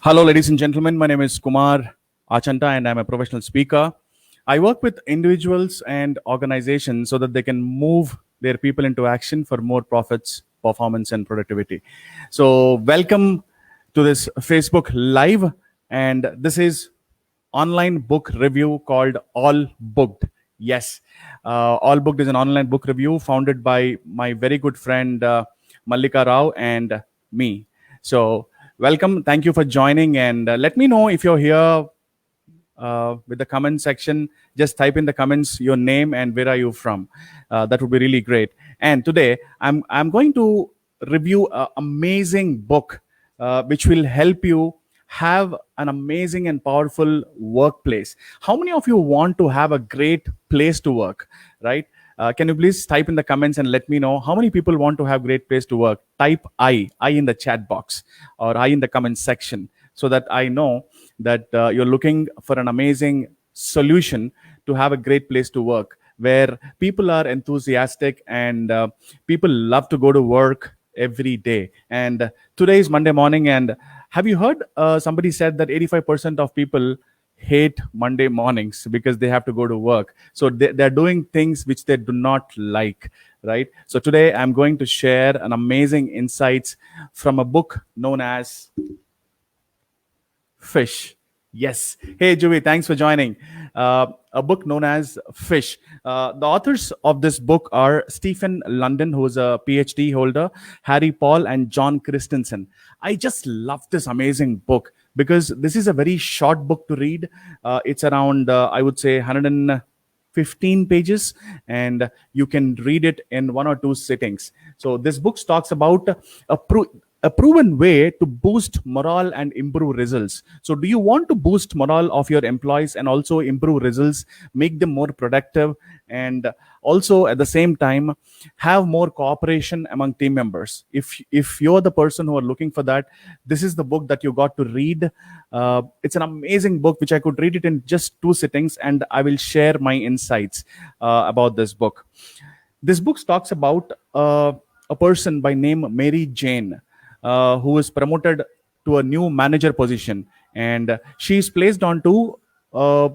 Hello, ladies and gentlemen. My name is Kumar Achanta, and I'm a professional speaker. I work with individuals and organizations so that they can move their people into action for more profits, performance, and productivity. So, welcome to this Facebook Live, and this is online book review called All Booked. Yes, All Booked is an online book review founded by my very good friend Mallika Rao and me. So, welcome. Thank you for joining. And let me know if you're here with the comment section. Just type in the comments your name and where are you from. That would be really great. And today, I'm going to review an amazing book which will help you have an amazing and powerful workplace. How many of you want to have a great place to work, right? Can you please type in the comments and let me know how many people want to have great place to work? Type I in the chat box or I in the comment section so that I know that you're looking for an amazing solution to have a great place to work where people are enthusiastic and people love to go to work every day. And today is Monday morning. And have you heard somebody said that 85% of people hate Monday mornings because they have to go to work. So they're doing things which they do not like, right? So today I'm going to share an amazing insights from a book known as Fish. Yes. Hey, Juvi, thanks for joining. A book known as Fish. The authors of this book are Stephen London, who is a PhD holder, Harry Paul, and John Christensen. I just love this amazing book because this is a very short book to read. It's around, I would say, 115 pages, and you can read it in one or two sittings. So this book talks about a proven way to boost morale and improve results. So do you want to boost morale of your employees and also improve results, make them more productive, and also at the same time have more cooperation among team members? If you're the person who are looking for that, this is the book that you got to read. It's an amazing book which I could read it in just two sittings, and I will share my insights about this book. This book talks about a person by name Mary Jane, who is promoted to a new manager position, and she is placed onto uh,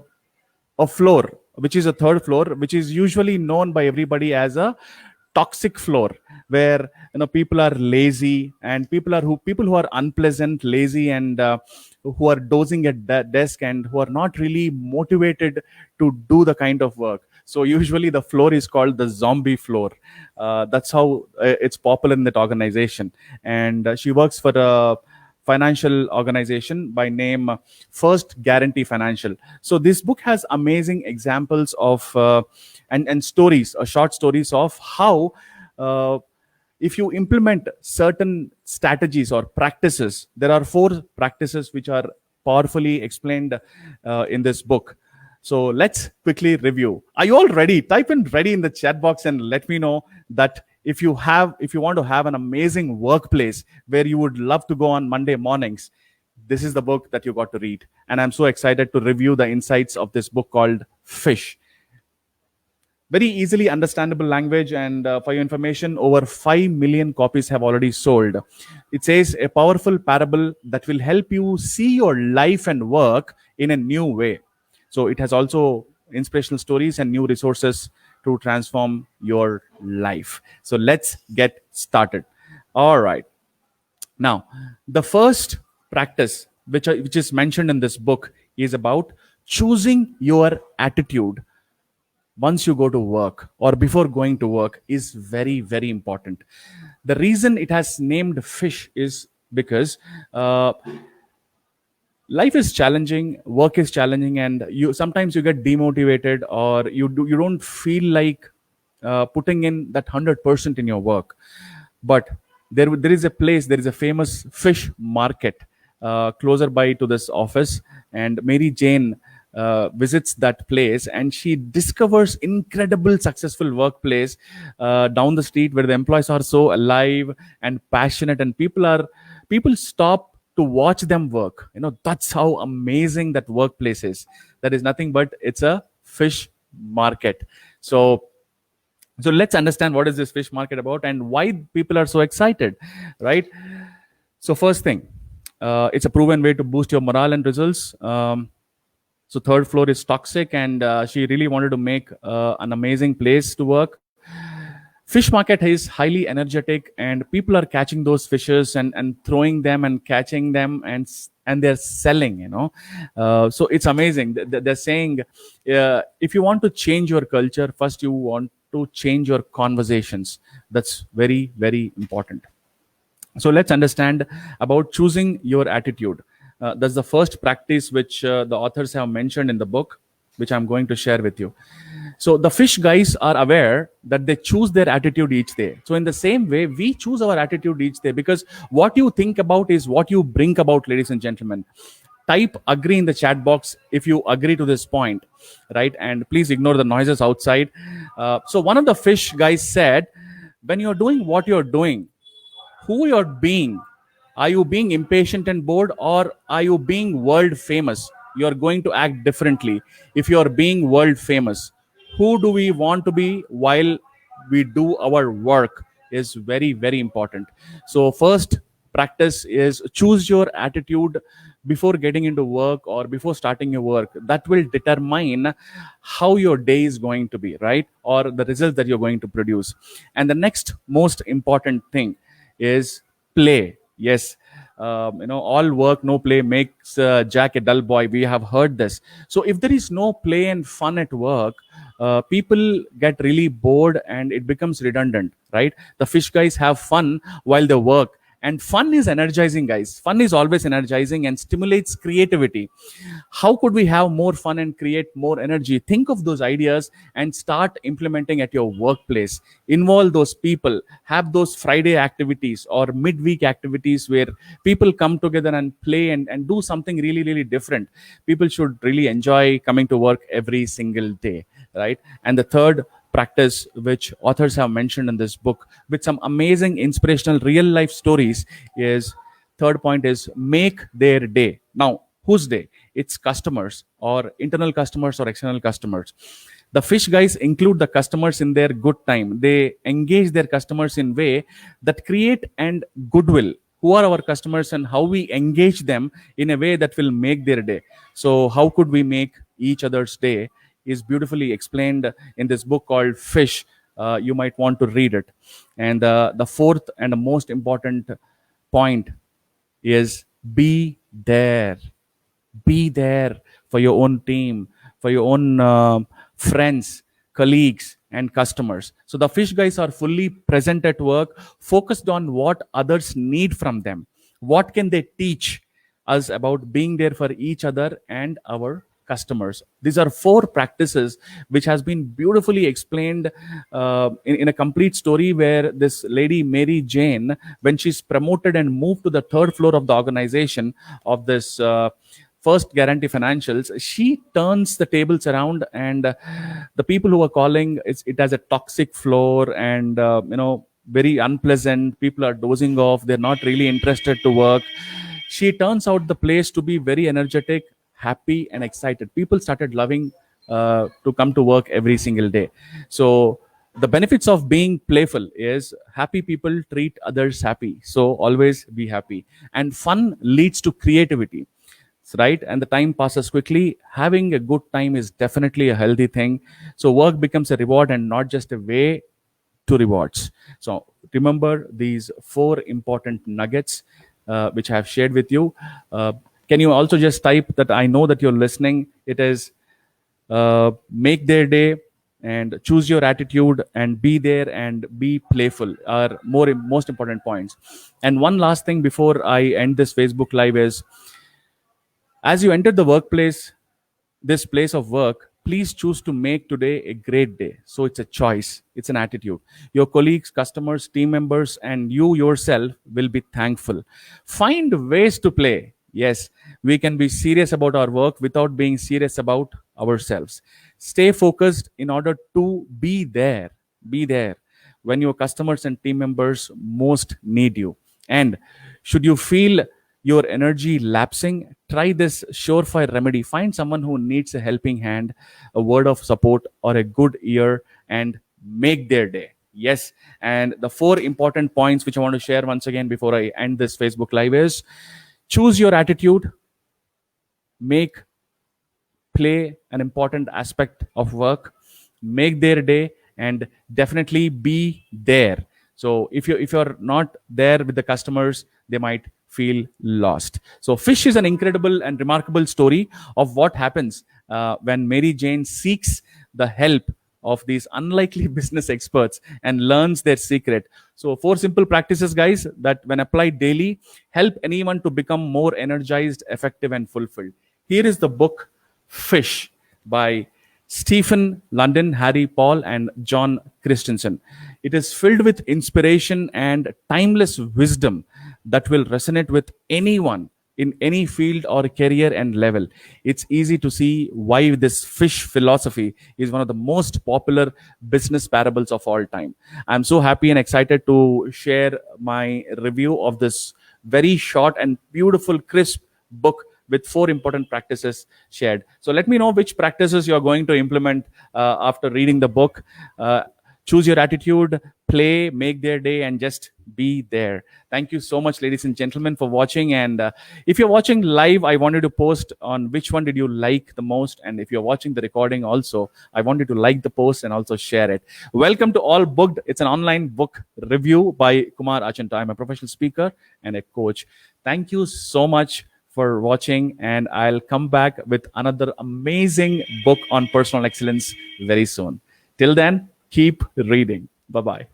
a floor, which is a third floor, which is usually known by everybody as a toxic floor, where people are lazy and people who are unpleasant, lazy, and who are dozing at that desk and who are not really motivated to do the kind of work. So usually the floor is called the zombie floor. That's how it's popular in that organization. And she works for a financial organization by name First Guarantee Financial. So this book has amazing examples of and stories, short stories of how uh, if you implement certain strategies or practices, there are four practices which are powerfully explained in this book. So let's quickly review. Are you all ready? Type in ready in the chat box and let me know that if you want to have an amazing workplace where you would love to go on Monday mornings, this is the book that you got to read. And I'm so excited to review the insights of this book called Fish. Very easily understandable language, and for your information, over 5 million copies have already sold. It says a powerful parable that will help you see your life and work in a new way. So it has also inspirational stories and new resources to transform your life. So let's get started. All right. Now, the first practice which is mentioned in this book is about choosing your attitude once you go to work or before going to work is very, very important. The reason it has named Fish is because life is challenging, work is challenging, and you sometimes you get demotivated or you don't feel like putting in that 100% in your work. But there is a place, there is a famous fish market closer by to this office, and Mary Jane visits that place and she discovers incredible successful workplace down the street where the employees are so alive and passionate, and people stop to watch them work. That's how amazing that workplace is. That is nothing but it's a fish market. So let's understand what is this fish market about and why people are so excited, right? So first thing, It's a proven way to boost your morale and results. So third floor is toxic, and she really wanted to make an amazing place to work. Fish market is highly energetic, and people are catching those fishes and throwing them and catching them, and they're selling, so it's amazing. They're saying, if you want to change your culture, first you want to change your conversations. That's very, very important. So let's understand about choosing your attitude. That's the first practice which the authors have mentioned in the book, which I'm going to share with you. So the fish guys are aware that they choose their attitude each day. So in the same way, we choose our attitude each day, because what you think about is what you bring about, ladies and gentlemen. Type agree in the chat box if you agree to this point, right? And please ignore the noises outside. So one of the fish guys said, when you're doing what you're doing, who you're being, are you being impatient and bored, or are you being world famous? You're going to act differently if you're being world famous. Who do we want to be while we do our work is very, very important. So first practice is choose your attitude before getting into work or before starting your work. That will determine how your day is going to be, right? Or the results that you're going to produce. And the next most important thing is play. Yes, all work, no play makes Jack a dull boy. We have heard this. So if there is no play and fun at work, people get really bored and it becomes redundant, right? The fish guys have fun while they work, and fun is energizing, guys. Fun is always energizing and stimulates creativity. How could we have more fun and create more energy? Think of those ideas and start implementing at your workplace. Involve those people. Have those Friday activities or midweek activities where people come together and play and do something really, really different. People should really enjoy coming to work every single day, right? And the third practice which authors have mentioned in this book with some amazing inspirational real life stories is, third point is, make their day. Now, whose day? It's customers, or internal customers or external customers. The fish guys include the customers in their good time. They engage their customers in way that create and goodwill. Who are our customers and how we engage them in a way that will make their day. So how could we make each other's day is beautifully explained in this book called Fish. You might want to read it. And the fourth and the most important point is, be there. Be there for your own team, for your own friends, colleagues, and customers. So the fish guys are fully present at work, focused on what others need from them. What can they teach us about being there for each other and our customers? These are four practices which has been beautifully explained in a complete story, where this lady Mary Jane, when she's promoted and moved to the third floor of the organization of this First Guarantee Financials, she turns the tables around, and the people who are calling it as a toxic floor, and very unpleasant. People are dozing off. They're not really interested to work. She turns out the place to be very energetic, happy, and excited. People started loving to come to work every single day. So the benefits of being playful is, happy people treat others happy. So always be happy, and fun leads to creativity, right? And the time passes quickly. Having a good time is definitely a healthy thing. So work becomes a reward and not just a way to rewards. So remember these four important nuggets which I have shared with you. Can you also just type that I know that you're listening? It is, make their day, and choose your attitude, and be there, and be playful are most important points. And one last thing before I end this Facebook live is, as you enter the workplace, this place of work, please choose to make today a great day. So it's a choice, it's an attitude. Your colleagues, customers, team members, and you yourself will be thankful. Find ways to play. Yes, we can be serious about our work without being serious about ourselves. Stay focused in order to be there. Be there when your customers and team members most need you. And should you feel your energy lapsing, try this surefire remedy. Find someone who needs a helping hand, a word of support, or a good ear, and make their day. Yes. And the four important points which I want to share once again before I end this Facebook live is, Choose your attitude, make play an important aspect of work, make their day, and definitely be there. So if you're not there with the customers, they might feel lost. So Fish is an incredible and remarkable story of what happens when Mary Jane seeks the help of these unlikely business experts and learns their secret. So four simple practices, guys, that when applied daily help anyone to become more energized, effective, and fulfilled. Here is the book Fish by Stephen London, Harry Paul, and John Christensen. It is filled with inspiration and timeless wisdom that will resonate with anyone in any field or career and level. It's easy to see why this fish philosophy is one of the most popular business parables of all time. I'm so happy and excited to share my review of this very short and beautiful, crisp book with four important practices shared. So let me know which practices you're going to implement after reading the book. Choose your attitude, play, make their day, and just be there. Thank you so much, ladies and gentlemen, for watching. And if you're watching live, I want you to post on which one did you like the most. And if you're watching the recording also, I want you to like the post and also share it. Welcome to All Booked. It's an online book review by Kumar Achanta. I'm a professional speaker and a coach. Thank you so much for watching, and I'll come back with another amazing book on personal excellence very soon. Till then, keep reading. Bye bye.